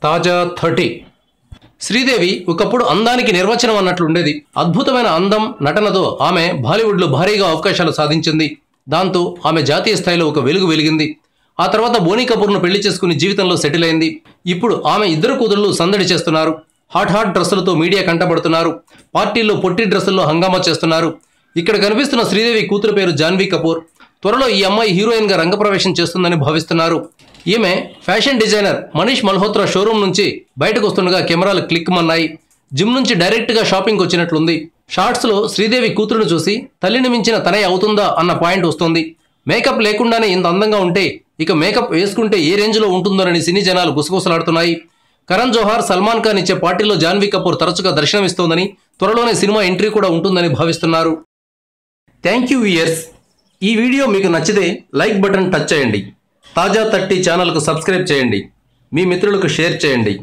తాజా 30 శ్రీదేవి ఒకప్పుడు అందానికి నిర్వచనం అన్నట్లుండేది. అద్భుతమైన అందం, నటనతో ఆమె బాలీవుడ్లో భారీగా అవకాశాలు సాధించింది. దాంతో ఆమె జాతీయ స్థాయిలో ఒక వెలుగు వెలిగింది. ఆ తర్వాత బోనీ కపూర్ను పెళ్లి చేసుకుని జీవితంలో సెటిల్ అయింది. ఇప్పుడు ఆమె ఇద్దరు కూతుళ్లు సందడి చేస్తున్నారు. హాట్ డ్రెస్సులతో మీడియా కంటపడుతున్నారు. పార్టీల్లో పొట్టి డ్రెస్సుల్లో హంగామా చేస్తున్నారు. ఇక్కడ కనిపిస్తున్న శ్రీదేవి కూతురు పేరు జాన్వీ కపూర్. త్వరలో ఈ అమ్మాయి హీరోయిన్గా రంగప్రవేశం చేస్తుందని భావిస్తున్నారు. ఈమె fashion designer Manish Malhotra showroom నుంచి బయటకు వస్తుండగా కెమెరాలు క్లిక్మన్నాయి. జిమ్ నుంచి డైరెక్ట్గా షాపింగ్కి వచ్చినట్లుంది. షార్ట్స్లో శ్రీదేవి కూతురును చూసి తల్లిని మించిన తనే అవుతుందా అన్న పాయింట్ వస్తుంది. మేకప్ లేకుండానే ఇంత అందంగా ఉంటే ఇక మేకప్ వేసుకుంటే ఏ రేంజ్లో ఉంటుందోనని సినీ జనాలు గుసగుసలాడుతున్నాయి. కరణ్ జోహార్, సల్మాన్ ఖాన్ ఇచ్చే పార్టీలో జాన్వీ కపూర్ తరచుగా దర్శనమిస్తోందని, త్వరలోనే సినిమా ఎంట్రీ కూడా ఉంటుందని భావిస్తున్నారు. Thank you viewers. ఈ వీడియో మీకు నచ్చితే లైక్ బటన్ టచ్ చేయండి. తాజా 30 ఛానల్కు సబ్స్క్రైబ్ చేయండి. మీ మిత్రులకు షేర్ చేయండి.